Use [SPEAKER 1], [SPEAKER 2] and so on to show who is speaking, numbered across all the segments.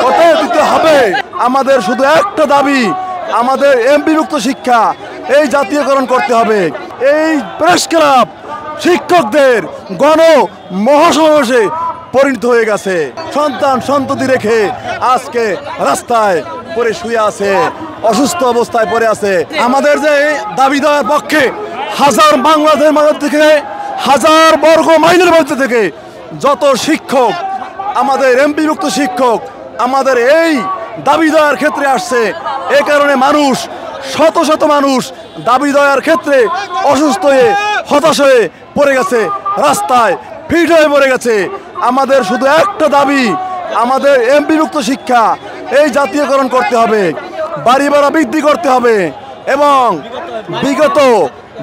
[SPEAKER 1] কথা দিতে হবে। আমাদের শুধু একটা দাবি, আমাদের এমপিভুক্ত শিক্ষা এই জাতীয়করণ করতে হবে। এই প্রেস ক্লাব শিক্ষকদের গণ মহাসমাবেশে পরিণত হয়ে গেছে। সন্তান সন্ততি রেখে আজকে রাস্তায় পড়ে শুয়ে আছে, অসুস্থ অবস্থায় পড়ে আছে। আমাদের যে দাবি দেওয়ার পক্ষে হাজার বাংলাদেশের মাঝে থেকে, হাজার বর্গ মাইলের মধ্যে থেকে যত শিক্ষক, আমাদের এমপিভুক্ত শিক্ষক আমাদের এই দাবি দেওয়ার ক্ষেত্রে আসছে। এ কারণে মানুষ, শত শত মানুষ দাবি দেওয়ার ক্ষেত্রে অসুস্থ হয়ে হতাশ হয়ে পড়ে গেছে, রাস্তায় ফিট হয়ে পড়ে গেছে। আমাদের শুধু একটা দাবি, আমাদের এমপিভুক্ত শিক্ষা এই জাতীয়করণ করতে হবে, বাড়ি ভাড়া বৃদ্ধি করতে হবে এবং বিগত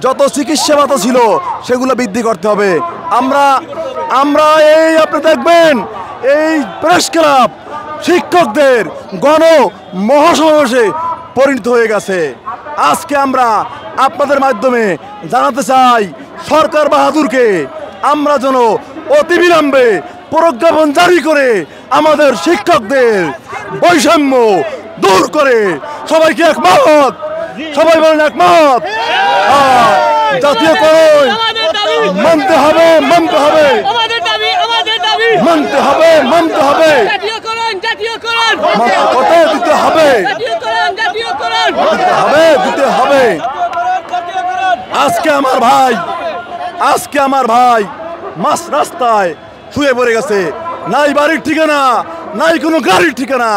[SPEAKER 1] যত চিকিৎসা ভাতা ছিল সেগুলো বৃদ্ধি করতে হবে। আমরা এই আপনি দেখবেন এই প্রেস ক্লাব শিক্ষকদের গণ মহাসমাবেশে পরিণত হয়ে গেছে। আজকে আমরা আপনাদের মাধ্যমে জানাতে চাই সরকার বাহাদুরকে, আমরা যেন অতিবিলম্বে প্রজ্ঞাপন জারি করে আমাদের শিক্ষকদের বৈষম্য দূর করে। সবাইকে একমত, সবাই বলেন একমত। জাতীয়করণ মানতে হবে, মানতে হবে, মানতে হবে, মানতে হবে, কথা দিতে হবে, দিতে হবে। আজকে আমার ভাই মাস রাস্তায় শুয়ে পড়ে গেছে। নাই বাড়ির ঠিকানা, নাই কোনো গাড়ির ঠিকানা,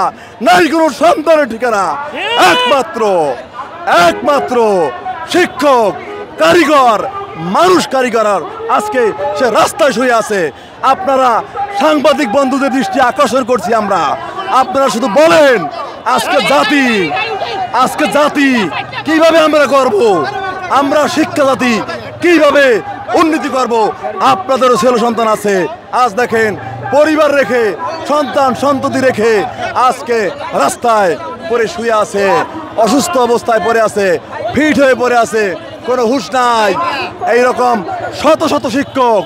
[SPEAKER 1] নাই কোনো সন্তানের ঠিকানা। একমাত্র শিক্ষক, কারিগর, মানুষ কারিগর আজকে সে রাস্তায় শুয়ে আছে। আপনারা সাংবাদিক বন্ধুদের দৃষ্টি আকর্ষণ করছি আমরা, আপনারা শুধু বলেন আজকে জাতি কিভাবে আমরা করব, আমরা শিক্ষা জাতি কিভাবে উন্নতি করব। আপনাদেরও ছেলে সন্তান আছে, আজ দেখেন পরিবার রেখে, সন্তান সন্ততি রেখে আজকে রাস্তায় পড়ে শুয়ে আছে, অসুস্থ অবস্থায় পড়ে আছে, ফিট হয়ে পড়ে আছে, কোনো হুঁশ নাই। এইরকম শত শত শিক্ষক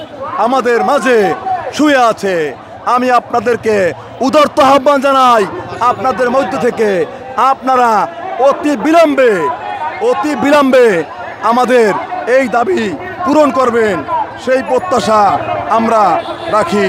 [SPEAKER 1] আমাদের মাঝে শুয়ে আছে। আমি আপনাদেরকে উদারত আহ্বান জানাই, আপনাদের মধ্য থেকে আপনারা অতি বিলম্বে আমাদের এই দাবি পূরণ করবেন, সেই প্রত্যাশা আমরা রাখি।